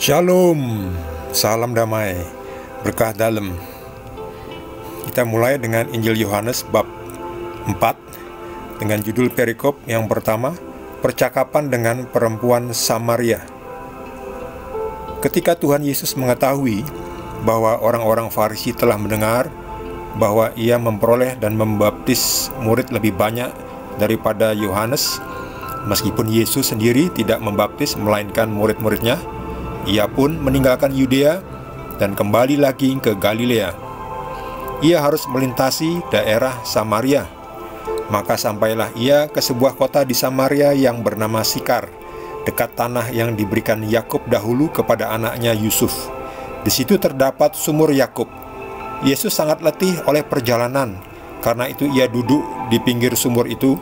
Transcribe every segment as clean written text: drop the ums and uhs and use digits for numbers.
Shalom, salam damai, berkah dalam. Kita mulai dengan Injil Yohanes bab 4 dengan judul perikop yang pertama, percakapan dengan perempuan Samaria. Ketika Tuhan Yesus mengetahui bahwa orang-orang Farisi telah mendengar bahwa ia memperoleh dan membaptis murid lebih banyak daripada Yohanes, meskipun Yesus sendiri tidak membaptis melainkan murid-muridnya, ia pun meninggalkan Yudea dan kembali lagi ke Galilea. Ia harus melintasi daerah Samaria. Maka sampailah ia ke sebuah kota di Samaria yang bernama Sikar, dekat tanah yang diberikan Yakub dahulu kepada anaknya Yusuf. Di situ terdapat sumur Yakub. Yesus sangat letih oleh perjalanan, karena itu ia duduk di pinggir sumur itu.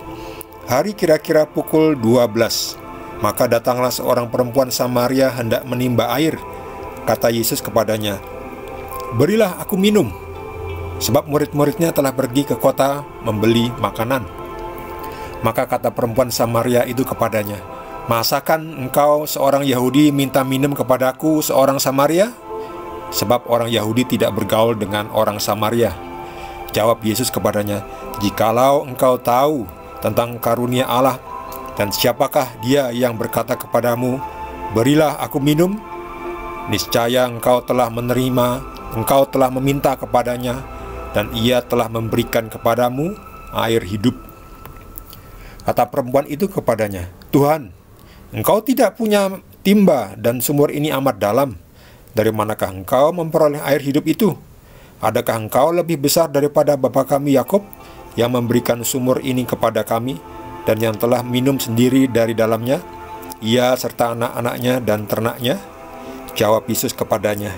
Hari kira-kira pukul 12. Maka datanglah seorang perempuan Samaria hendak menimba air. Kata Yesus kepadanya, "Berilah aku minum," sebab murid-muridnya telah pergi ke kota membeli makanan. Maka kata perempuan Samaria itu kepadanya, "Masakan engkau seorang Yahudi minta minum kepadaku seorang Samaria?" Sebab orang Yahudi tidak bergaul dengan orang Samaria. Jawab Yesus kepadanya, "Jikalau engkau tahu tentang karunia Allah, dan siapakah dia yang berkata kepadamu, 'Berilah aku minum,' niscaya engkau telah menerima, engkau telah meminta kepadanya, dan ia telah memberikan kepadamu air hidup." Kata perempuan itu kepadanya, "Tuhan, engkau tidak punya timba dan sumur ini amat dalam. Dari manakah engkau memperoleh air hidup itu? Adakah engkau lebih besar daripada bapa kami Yakub, yang memberikan sumur ini kepada kami, dan yang telah minum sendiri dari dalamnya, ia serta anak-anaknya dan ternaknya?" Jawab Yesus kepadanya,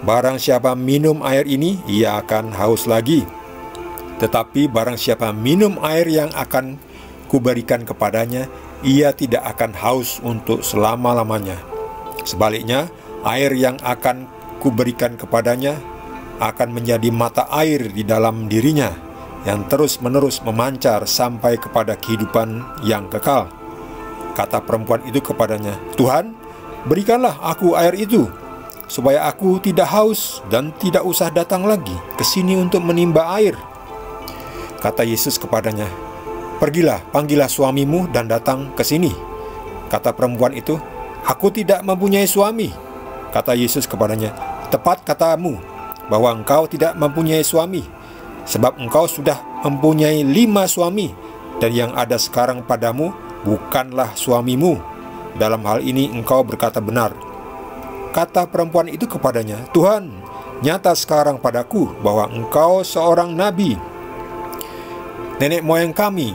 "Barang siapa minum air ini, ia akan haus lagi. Tetapi barang siapa minum air yang akan kuberikan kepadanya, ia tidak akan haus untuk selama-lamanya. Sebaliknya, air yang akan kuberikan kepadanya akan menjadi mata air di dalam dirinya, yang terus-menerus memancar sampai kepada kehidupan yang kekal." Kata perempuan itu kepadanya, "Tuhan, berikanlah aku air itu, supaya aku tidak haus dan tidak usah datang lagi ke sini untuk menimba air." Kata Yesus kepadanya, "Pergilah, panggillah suamimu dan datang ke sini." Kata perempuan itu, "Aku tidak mempunyai suami." Kata Yesus kepadanya, "Tepat katamu bahwa engkau tidak mempunyai suami, sebab engkau sudah mempunyai 5 suami, dan yang ada sekarang padamu bukanlah suamimu. Dalam hal ini engkau berkata benar." Kata perempuan itu kepadanya, "Tuhan, nyata sekarang padaku bahwa engkau seorang nabi. Nenek moyang kami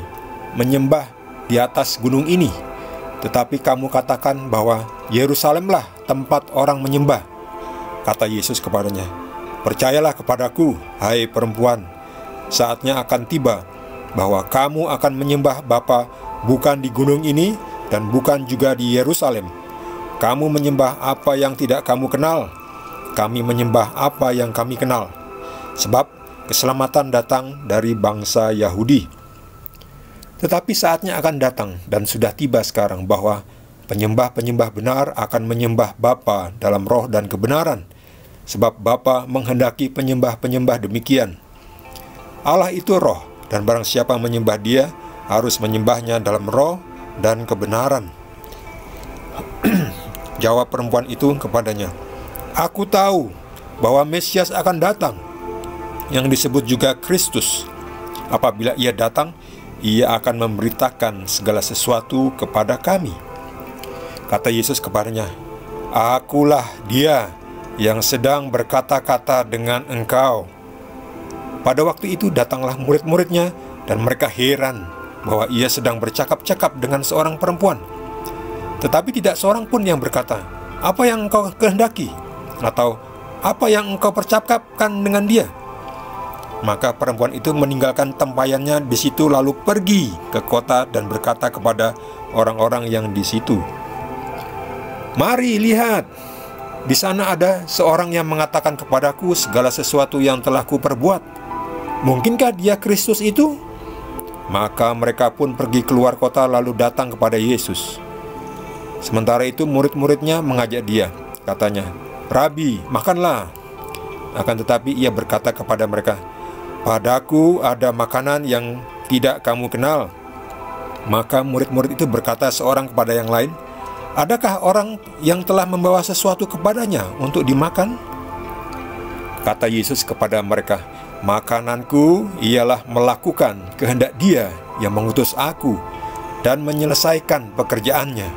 menyembah di atas gunung ini, tetapi kamu katakan bahwa Yerusalemlah tempat orang menyembah." Kata Yesus kepadanya, "Percayalah kepadaku, hai perempuan, saatnya akan tiba bahwa kamu akan menyembah Bapa bukan di gunung ini dan bukan juga di Yerusalem. Kamu menyembah apa yang tidak kamu kenal, kami menyembah apa yang kami kenal, sebab keselamatan datang dari bangsa Yahudi. Tetapi saatnya akan datang dan sudah tiba sekarang bahwa penyembah-penyembah benar akan menyembah Bapa dalam roh dan kebenaran, sebab Bapa menghendaki penyembah-penyembah demikian. Allah itu roh, dan barang siapa menyembah dia harus menyembahnya dalam roh dan kebenaran." Jawab perempuan itu kepadanya, "Aku tahu bahwa Mesias akan datang, yang disebut juga Kristus. Apabila ia datang, ia akan memberitakan segala sesuatu kepada kami." Kata Yesus kepadanya, "Akulah dia yang sedang berkata-kata dengan engkau." Pada waktu itu datanglah murid-muridnya, dan mereka heran bahwa ia sedang bercakap-cakap dengan seorang perempuan. Tetapi tidak seorang pun yang berkata, "Apa yang engkau kehendaki?" atau "Apa yang engkau percakapkan dengan dia?" Maka perempuan itu meninggalkan tempayannya di situ, lalu pergi ke kota dan berkata kepada orang-orang yang di situ, "Mari lihat, di sana ada seorang yang mengatakan kepadaku segala sesuatu yang telah kuperbuat. Mungkinkah dia Kristus itu?" Maka mereka pun pergi keluar kota lalu datang kepada Yesus. Sementara itu murid-muridnya mengajak dia, Katanya, "Rabi, makanlah." Akan tetapi ia berkata kepada mereka, "Padaku ada makanan yang tidak kamu kenal." Maka murid-murid itu berkata seorang kepada yang lain, "Adakah orang yang telah membawa sesuatu kepadanya untuk dimakan?" Kata Yesus kepada mereka, "Makananku ialah melakukan kehendak Dia yang mengutus aku dan menyelesaikan pekerjaannya.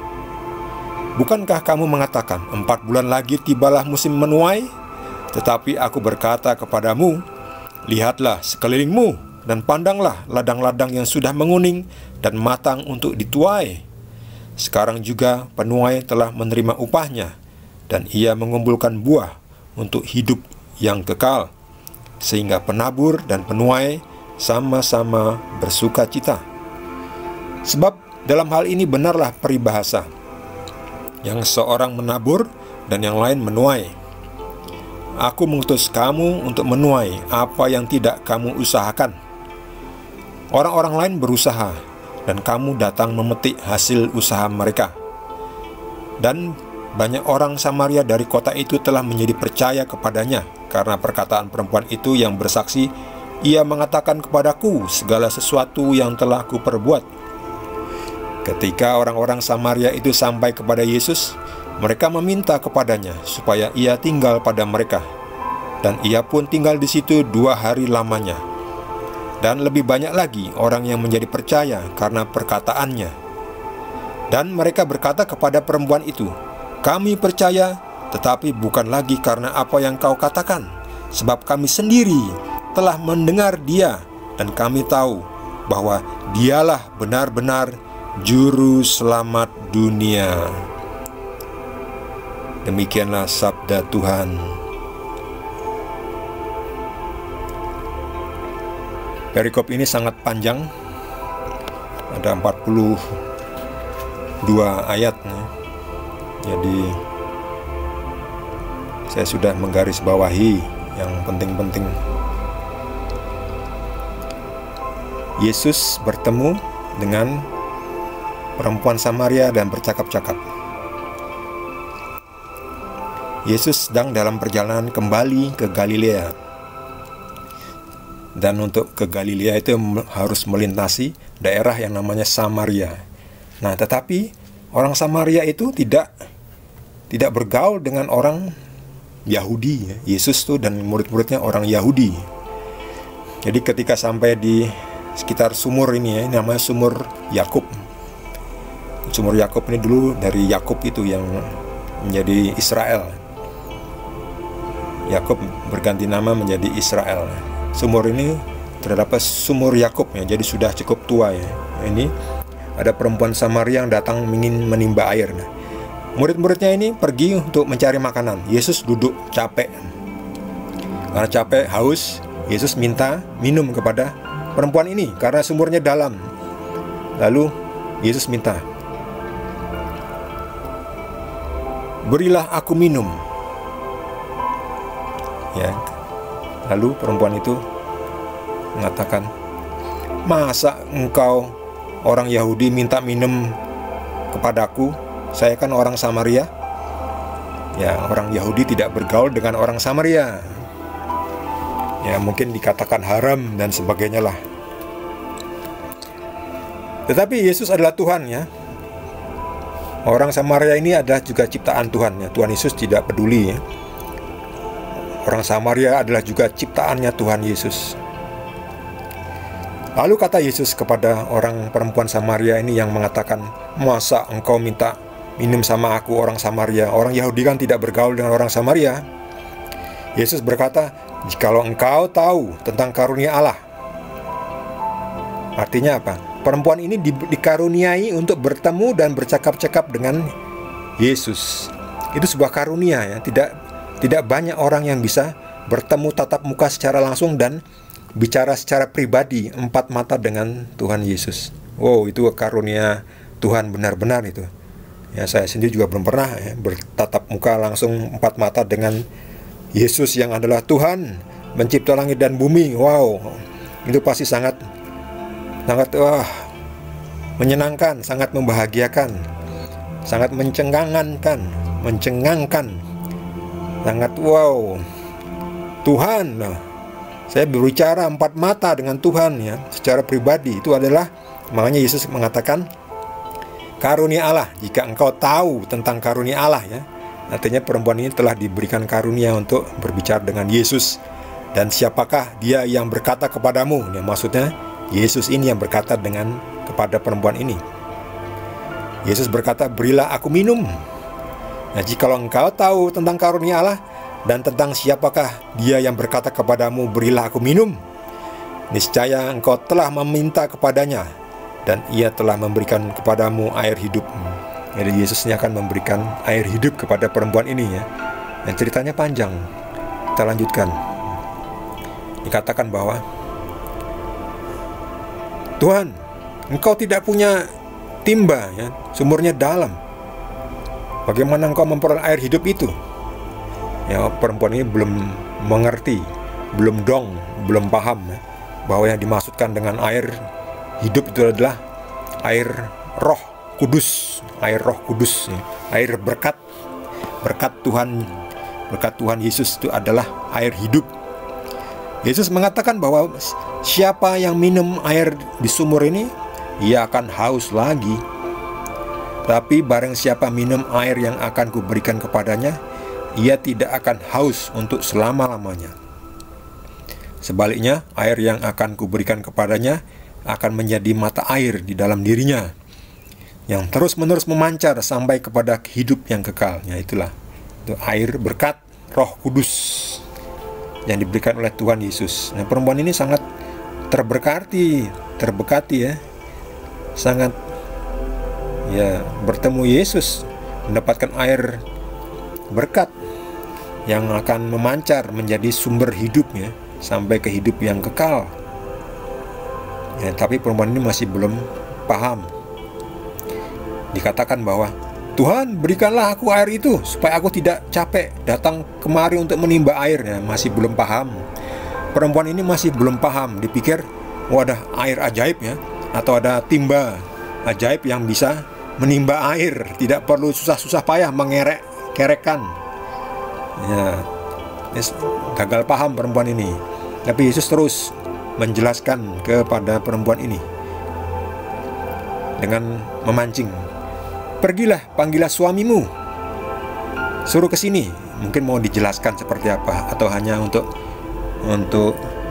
Bukankah kamu mengatakan, 4 bulan lagi tibalah musim menuai? Tetapi aku berkata kepadamu, lihatlah sekelilingmu dan pandanglah ladang-ladang yang sudah menguning dan matang untuk dituai. Sekarang juga penuai telah menerima upahnya, dan ia mengumpulkan buah untuk hidup yang kekal, sehingga penabur dan penuai sama-sama bersuka cita. Sebab dalam hal ini benarlah peribahasa, yang seorang menabur dan yang lain menuai. Aku mengutus kamu untuk menuai apa yang tidak kamu usahakan. Orang-orang lain berusaha, dan kamu datang memetik hasil usaha mereka." Dan banyak orang Samaria dari kota itu telah menjadi percaya kepadanya karena perkataan perempuan itu yang bersaksi, "Ia mengatakan kepadaku segala sesuatu yang telah kuperbuat." Ketika orang-orang Samaria itu sampai kepada Yesus, mereka meminta kepadanya supaya ia tinggal pada mereka, dan ia pun tinggal di situ 2 hari lamanya. Dan lebih banyak lagi orang yang menjadi percaya karena perkataannya. Dan mereka berkata kepada perempuan itu, "Kami percaya, tetapi bukan lagi karena apa yang kau katakan, sebab kami sendiri telah mendengar Dia, dan kami tahu bahwa Dialah benar-benar Juru Selamat dunia." Demikianlah sabda Tuhan. Perikop ini sangat panjang, ada 42 ayat. Jadi saya sudah menggarisbawahi yang penting-penting. Yesus bertemu dengan perempuan Samaria dan bercakap-cakap. Yesus sedang dalam perjalanan kembali ke Galilea. Dan untuk ke Galilea itu harus melintasi daerah yang namanya Samaria. Nah, tetapi orang Samaria itu tidak bergaul dengan orang Yahudi. Yesus tuh dan murid-muridnya orang Yahudi. Jadi ketika sampai di sekitar sumur ini, ini namanya sumur Yakub. Sumur Yakub ini dulu dari Yakub itu yang menjadi Israel. Yakub berganti nama menjadi Israel. Sumur ini terdapat sumur Yakub ya, jadi sudah cukup tua ya. Ini ada perempuan Samaria yang datang ingin menimba air. Nah, murid-muridnya ini pergi untuk mencari makanan. Yesus duduk capek. Karena capek, haus, Yesus minta minum kepada perempuan ini karena sumurnya dalam. Lalu Yesus minta, "Berilah aku minum." Ya. Lalu perempuan itu mengatakan, "Masa engkau orang Yahudi minta minum kepadaku? Saya kan orang Samaria." Ya, orang Yahudi tidak bergaul dengan orang Samaria. Ya, mungkin dikatakan haram dan sebagainya lah. Tetapi Yesus adalah Tuhan ya. Orang Samaria ini adalah juga ciptaan Tuhan ya. Tuhan Yesus tidak peduli ya. Orang Samaria adalah juga ciptaannya Tuhan Yesus. Lalu kata Yesus kepada orang perempuan Samaria ini yang mengatakan, "Masa engkau minta minum sama aku orang Samaria? Orang Yahudi kan tidak bergaul dengan orang Samaria." Yesus berkata, "Jikalau engkau tahu tentang karunia Allah." Artinya apa? Perempuan ini dikaruniai untuk bertemu dan bercakap-cakap dengan Yesus. Itu sebuah karunia ya. Tidak banyak orang yang bisa bertemu tatap muka secara langsung dan bicara secara pribadi 4 mata dengan Tuhan Yesus. Wow, itu karunia Tuhan benar-benar itu. Ya, saya sendiri juga belum pernah ya, bertatap muka langsung 4 mata dengan Yesus yang adalah Tuhan, mencipta langit dan bumi. Wow, itu pasti sangat menyenangkan, sangat membahagiakan, sangat mencengangkan. Sangat wow. Tuhan, saya berbicara 4 mata dengan Tuhan ya, secara pribadi. Itu adalah, makanya Yesus mengatakan karunia Allah. Jika engkau tahu tentang karunia Allah ya, artinya perempuan ini telah diberikan karunia untuk berbicara dengan Yesus. Dan siapakah dia yang berkata kepadamu? Ya, maksudnya Yesus ini yang berkata kepada perempuan ini. Yesus berkata, berilah aku minum. Nah, jikalau engkau tahu tentang karunia Allah dan tentang siapakah dia yang berkata kepadamu, berilah aku minum, niscaya engkau telah meminta kepadanya, dan ia telah memberikan kepadamu air hidup. Jadi Yesus ini akan memberikan air hidup kepada perempuan ini ya. Dan ceritanya panjang. Kita lanjutkan. Dikatakan bahwa, Tuhan, engkau tidak punya timba ya, sumurnya dalam. Bagaimana engkau memperoleh air hidup itu? Ya, perempuan ini belum mengerti, belum paham ya, bahwa yang dimaksudkan dengan air hidup itu adalah air Roh Kudus, air Roh Kudus ya, air berkat Tuhan Yesus itu adalah air hidup. Yesus mengatakan bahwa siapa yang minum air di sumur ini, ia akan haus lagi. Tapi barang siapa minum air yang akan kuberikan kepadanya, ia tidak akan haus untuk selama-lamanya. Sebaliknya, air yang akan kuberikan kepadanya akan menjadi mata air di dalam dirinya, yang terus-menerus memancar sampai kepada hidup yang kekal. Ya, itulah itu air berkat Roh Kudus yang diberikan oleh Tuhan Yesus. Nah, perempuan ini sangat terberkati ya, sangat ya bertemu Yesus, mendapatkan air berkat yang akan memancar menjadi sumber hidupnya sampai ke hidup yang kekal. Ya, tapi perempuan ini masih belum paham. Dikatakan bahwa, Tuhan, berikanlah aku air itu supaya aku tidak capek datang kemari untuk menimba airnya. Masih belum paham. Perempuan ini masih belum paham. Dipikir, ada air ajaib ya, atau ada timba ajaib yang bisa menimba air, tidak perlu susah-susah payah mengerek-kerekan. Ya, gagal paham perempuan ini. Tapi Yesus terus menjelaskan kepada perempuan ini dengan memancing. Pergilah, panggillah suamimu, suruh ke sini. Mungkin mau dijelaskan seperti apa, atau hanya untuk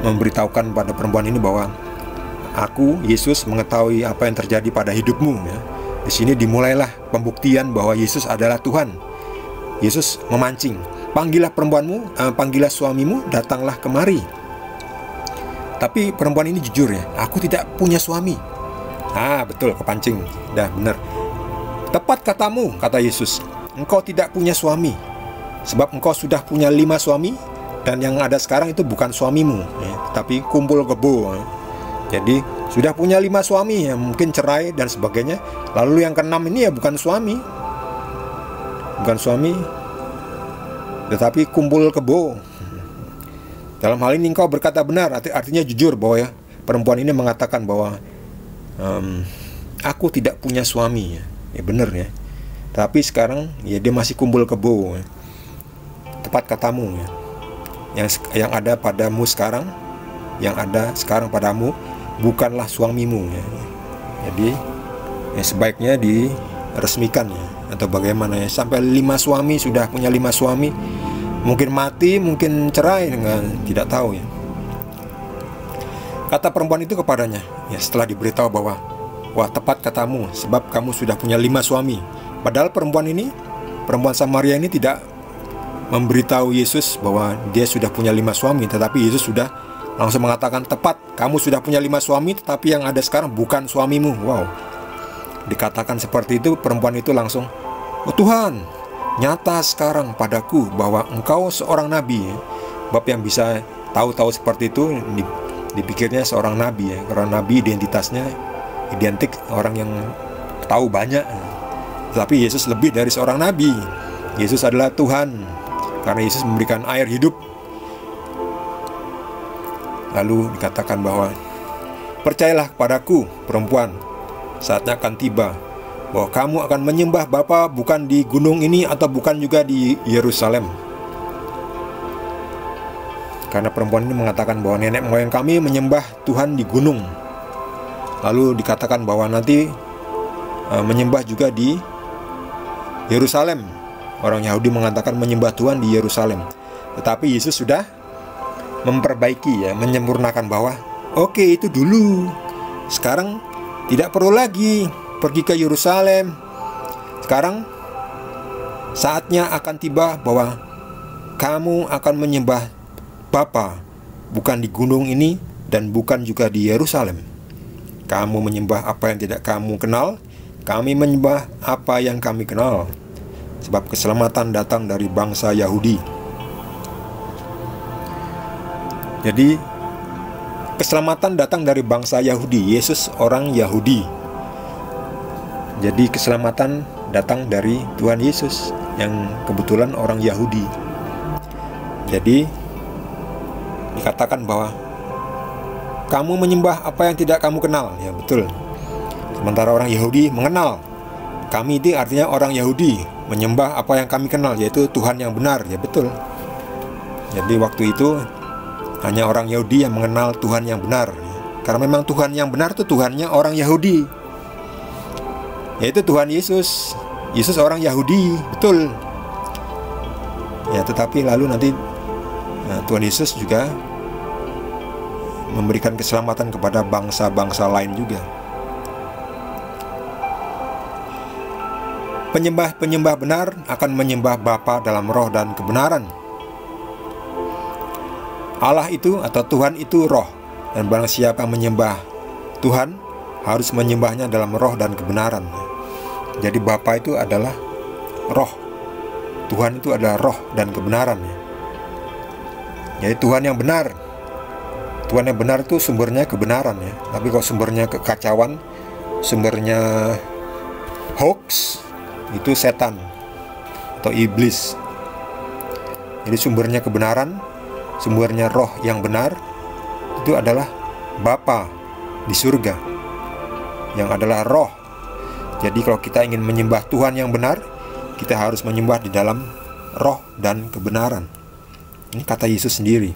memberitahukan pada perempuan ini bahwa aku, Yesus, mengetahui apa yang terjadi pada hidupmu ya. Di sini dimulailah pembuktian bahwa Yesus adalah Tuhan. Yesus memancing, panggillah panggillah suamimu, datanglah kemari. Tapi perempuan ini jujur ya, aku tidak punya suami. Betul, kepancing, dah benar. Tepat katamu, kata Yesus, engkau tidak punya suami, sebab engkau sudah punya 5 suami, dan yang ada sekarang itu bukan suamimu ya, tapi kumpul kebo ya. Jadi sudah punya 5 suami ya, mungkin cerai dan sebagainya. Lalu yang ke-6 ini ya bukan suami, tetapi kumpul kebo. Dalam hal ini engkau berkata benar, artinya jujur bahwa ya, perempuan ini mengatakan bahwa aku tidak punya suami ya. Ya benar ya. Tapi sekarang ya dia masih kumpul kebo ya. Tepat katamu ya. Yang ada padamu sekarang, yang ada sekarang padamu bukanlah suamimu ya. Jadi ya sebaiknya diresmikan ya, atau bagaimana ya, sampai 5 suami, sudah punya 5 suami, mungkin mati, mungkin cerai, tidak tahu ya. Kata perempuan itu kepadanya ya, setelah diberitahu bahwa, wah, tepat katamu, sebab kamu sudah punya 5 suami. Padahal perempuan Samaria ini tidak memberitahu Yesus bahwa dia sudah punya 5 suami, tetapi Yesus sudah langsung mengatakan, tepat, kamu sudah punya 5 suami, tetapi yang ada sekarang bukan suamimu. Wow. Dikatakan seperti itu, perempuan itu langsung, oh Tuhan, nyata sekarang padaku bahwa engkau seorang nabi. Bab yang bisa tahu-tahu seperti itu, dipikirnya seorang nabi ya, karena nabi identitasnya identik orang yang tahu banyak. Tapi Yesus lebih dari seorang nabi. Yesus adalah Tuhan, karena Yesus memberikan air hidup. Lalu dikatakan bahwa, percayalah kepadaku, perempuan, saatnya akan tiba bahwa kamu akan menyembah Bapa bukan di gunung ini, atau bukan juga di Yerusalem. Karena perempuan ini mengatakan bahwa nenek moyang kami menyembah Tuhan di gunung. Lalu dikatakan bahwa nanti menyembah juga di Yerusalem. Orang Yahudi mengatakan menyembah Tuhan di Yerusalem. Tetapi Yesus sudah memperbaiki, menyempurnakan bahwa oke, itu dulu. Sekarang tidak perlu lagi pergi ke Yerusalem. Sekarang saatnya akan tiba bahwa kamu akan menyembah Bapa, bukan di gunung ini dan bukan juga di Yerusalem. Kamu menyembah apa yang tidak kamu kenal, kami menyembah apa yang kami kenal. Sebab keselamatan datang dari bangsa Yahudi. Jadi keselamatan datang dari bangsa Yahudi. Yesus orang Yahudi. Jadi keselamatan datang dari Tuhan Yesus yang kebetulan orang Yahudi. Jadi dikatakan bahwa kamu menyembah apa yang tidak kamu kenal. Ya betul. Sementara orang Yahudi mengenal. Kami itu artinya orang Yahudi menyembah apa yang kami kenal, yaitu Tuhan yang benar. Ya betul. Jadi waktu itu hanya orang Yahudi yang mengenal Tuhan yang benar. Karena memang Tuhan yang benar itu Tuhannya orang Yahudi, yaitu Tuhan Yesus. Yesus orang Yahudi, betul. Ya, tetapi lalu nanti Tuhan Yesus juga memberikan keselamatan kepada bangsa-bangsa lain juga. Penyembah-penyembah benar akan menyembah Bapa dalam roh dan kebenaran. Allah itu atau Tuhan itu roh, dan barang siapa menyembah Tuhan harus menyembahnya dalam roh dan kebenaran. Jadi Bapa itu adalah roh, Tuhan itu adalah roh dan kebenaran. Jadi Tuhan yang benar. Tuhan yang benar itu sumbernya kebenaran ya. Tapi kalau sumbernya kekacauan, sumbernya hoax, itu setan atau iblis. Jadi sumbernya kebenaran, sumbernya roh yang benar itu adalah Bapa di surga, yang adalah roh. Jadi kalau kita ingin menyembah Tuhan yang benar, kita harus menyembah di dalam roh dan kebenaran. Ini kata Yesus sendiri.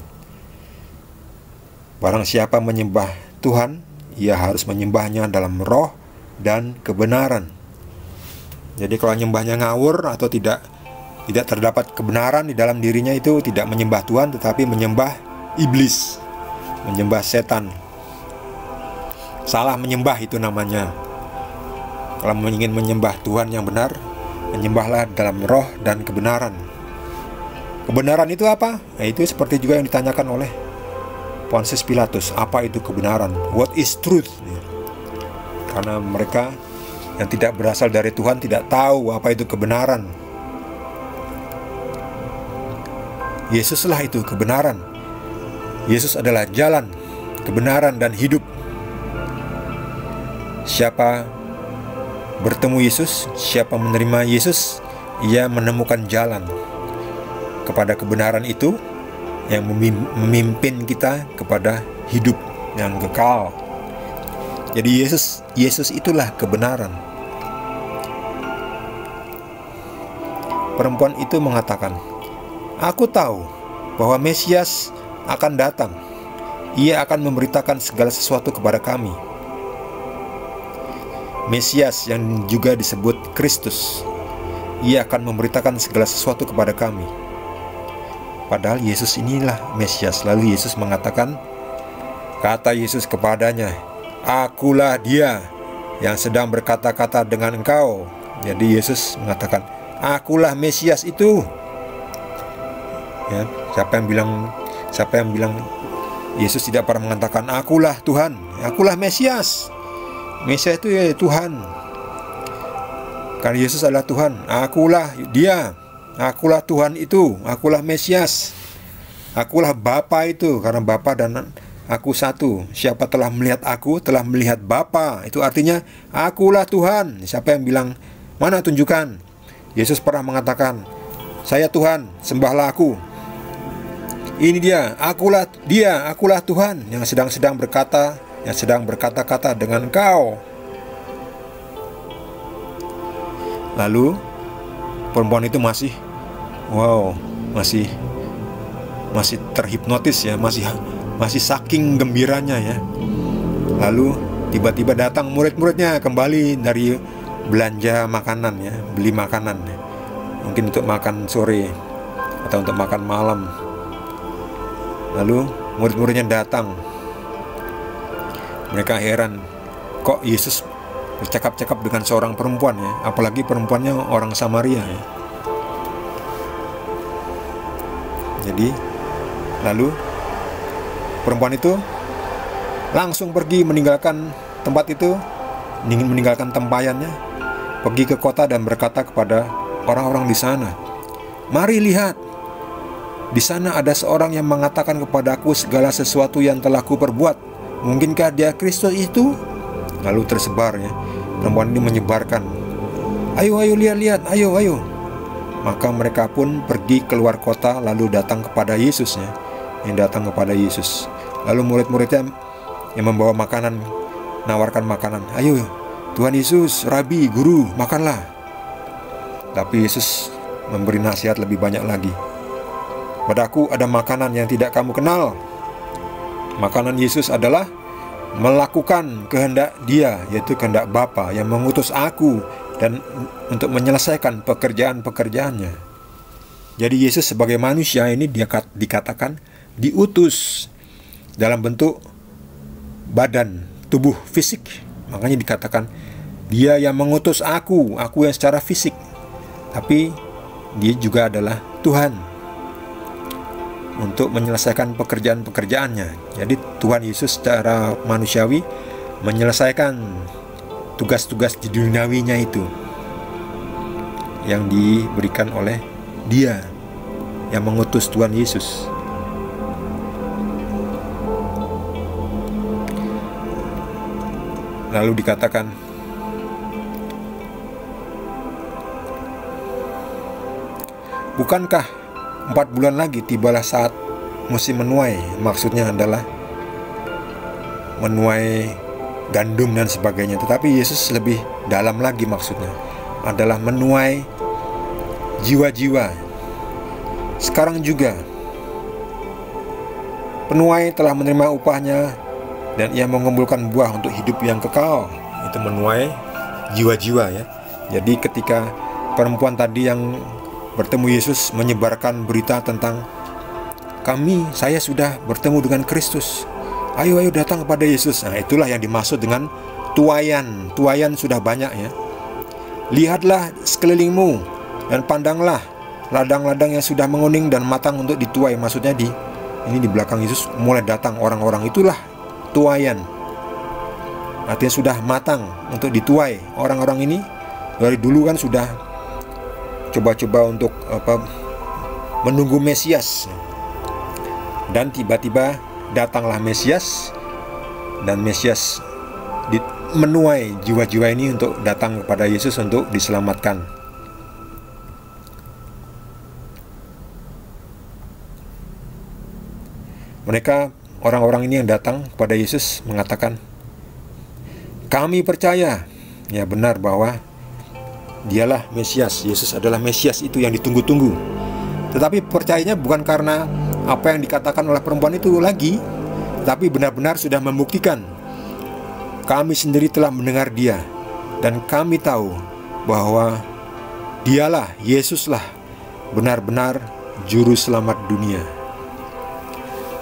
Barang siapa menyembah Tuhan, ia harus menyembahnya dalam roh dan kebenaran. Jadi kalau nyembahnya ngawur atau tidak terdapat kebenaran di dalam dirinya, itu tidak menyembah Tuhan, tetapi menyembah iblis, menyembah setan. Salah menyembah itu namanya. Kalau ingin menyembah Tuhan yang benar, menyembahlah dalam roh dan kebenaran. Kebenaran itu apa? Nah, itu seperti juga yang ditanyakan oleh Pontius Pilatus, apa itu kebenaran? What is truth? Karena mereka yang tidak berasal dari Tuhan tidak tahu apa itu kebenaran. Yesuslah itu kebenaran. Yesus adalah jalan, kebenaran, dan hidup. Siapa bertemu Yesus, siapa menerima Yesus, ia menemukan jalan kepada kebenaran itu yang memimpin kita kepada hidup yang kekal. Jadi Yesus itulah kebenaran. Perempuan itu mengatakan, "Aku tahu bahwa Mesias akan datang. Ia akan memberitakan segala sesuatu kepada kami." Mesias yang juga disebut Kristus, ia akan memberitakan segala sesuatu kepada kami. Padahal Yesus inilah Mesias. Lalu Yesus mengatakan, kata Yesus kepadanya, "Akulah dia yang sedang berkata-kata dengan engkau." Jadi Yesus mengatakan, "Akulah Mesias itu." Ya, siapa yang bilang Yesus tidak pernah mengatakan, "Akulah Tuhan, akulah Mesias." Mesias itu ya Tuhan. Karena Yesus adalah Tuhan. Akulah dia, akulah Tuhan itu, akulah Mesias, akulah Bapa itu. Karena Bapa dan aku satu. Siapa telah melihat aku telah melihat Bapa. Itu artinya akulah Tuhan. Siapa yang bilang, mana tunjukkan? Yesus pernah mengatakan, "Saya Tuhan, sembahlah aku." Ini dia, akulah Tuhan yang sedang berkata-kata dengan engkau. Lalu perempuan itu masih masih terhipnotis ya, masih saking gembiranya ya. Lalu tiba-tiba datang murid-muridnya kembali dari belanja makanan ya, beli makanan ya. Mungkin untuk makan sore atau untuk makan malam. Lalu murid-muridnya datang. Mereka heran, kok Yesus bercakap-cakap dengan seorang perempuan ya, apalagi perempuannya orang Samaria ya. Jadi lalu perempuan itu langsung pergi meninggalkan tempat itu, ingin meninggalkan tempayannya, pergi ke kota dan berkata kepada orang-orang di sana, "Mari lihat, di sana ada seorang yang mengatakan kepadaku segala sesuatu yang telah kuperbuat. Mungkinkah dia Kristus itu?" Lalu tersebar ya, perempuan ini menyebarkan, "Ayo lihat, ayo." Maka mereka pun pergi keluar kota lalu datang kepada Yesus ya, Yesus. Lalu murid-muridnya yang membawa makanan, nawarkan makanan, "Ayo Tuhan Yesus, Rabi, Guru, makanlah." Tapi Yesus memberi nasihat lebih banyak lagi. "Padaku ada makanan yang tidak kamu kenal." Makanan Yesus adalah melakukan kehendak Dia, yaitu kehendak Bapa yang mengutus aku, dan untuk menyelesaikan pekerjaan-pekerjaannya. Jadi Yesus sebagai manusia ini dia dikatakan diutus dalam bentuk badan, tubuh fisik. Makanya dikatakan Dia yang mengutus aku yang secara fisik. Tapi Dia juga adalah Tuhan untuk menyelesaikan pekerjaan-pekerjaannya. Jadi Tuhan Yesus secara manusiawi menyelesaikan tugas-tugas di duniawinya itu yang diberikan oleh Dia yang mengutus Tuhan Yesus. Lalu dikatakan, "Bukankah 4 bulan lagi tibalah saat musim menuai?" Maksudnya adalah menuai gandum dan sebagainya. Tetapi Yesus lebih dalam lagi, maksudnya adalah menuai jiwa-jiwa. Sekarang juga penuai telah menerima upahnya dan ia mengumpulkan buah untuk hidup yang kekal. Itu menuai jiwa-jiwa ya. Jadi ketika perempuan tadi yang bertemu Yesus menyebarkan berita tentang, saya sudah bertemu dengan Kristus, ayo datang kepada Yesus. Nah, itulah yang dimaksud dengan tuaian. Tuaian sudah banyak ya. "Lihatlah sekelilingmu dan pandanglah ladang-ladang yang sudah menguning dan matang untuk dituai." Maksudnya ini di belakang Yesus mulai datang orang-orang, itulah tuaian. Artinya sudah matang untuk dituai. Orang-orang ini dari dulu kan sudah coba-coba untuk menunggu Mesias. Dan tiba-tiba datanglah Mesias, dan Mesias menuai jiwa-jiwa ini untuk datang kepada Yesus untuk diselamatkan. Mereka, orang-orang ini yang datang kepada Yesus mengatakan, "Kami percaya," ya benar bahwa Dialah Mesias, Yesus adalah Mesias itu yang ditunggu-tunggu. Tetapi percayanya bukan karena apa yang dikatakan oleh perempuan itu lagi, tapi benar-benar sudah membuktikan, "Kami sendiri telah mendengar Dia, dan kami tahu bahwa Dialah, Yesuslah benar-benar juru selamat dunia."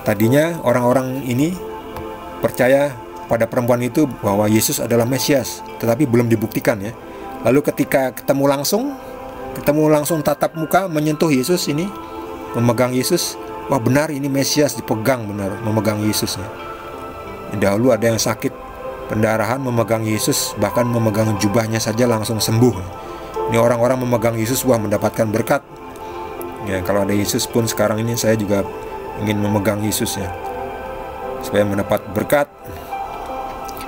Tadinya orang-orang ini percaya pada perempuan itu bahwa Yesus adalah Mesias, tetapi belum dibuktikan ya. Lalu ketika ketemu langsung tatap muka, menyentuh Yesus ini, memegang Yesus, wah benar ini Mesias, dipegang benar, memegang Yesus ya. Dahulu ada yang sakit pendarahan memegang Yesus, bahkan memegang jubahnya saja langsung sembuh. Ini orang-orang memegang Yesus, wah mendapatkan berkat ya. Kalau ada Yesus pun sekarang ini saya juga ingin memegang Yesus ya, supaya mendapat berkat.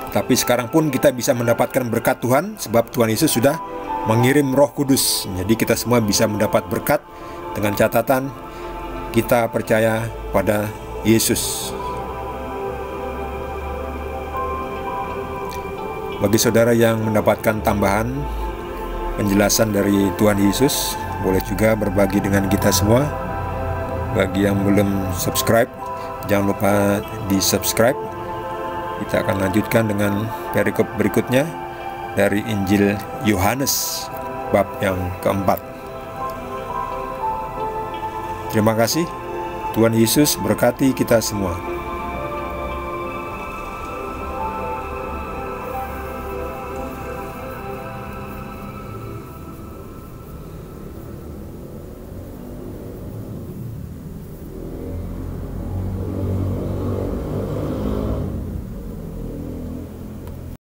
Tapi sekarang pun kita bisa mendapatkan berkat Tuhan, sebab Tuhan Yesus sudah mengirim Roh Kudus. Jadi kita semua bisa mendapat berkat dengan catatan kita percaya pada Yesus. Bagi saudara yang mendapatkan tambahan penjelasan dari Tuhan Yesus, boleh juga berbagi dengan kita semua. Bagi yang belum subscribe, jangan lupa di subscribe. Kita akan lanjutkan dengan perikop berikutnya dari Injil Yohanes bab yang keempat. Terima kasih. Tuhan Yesus berkati kita semua.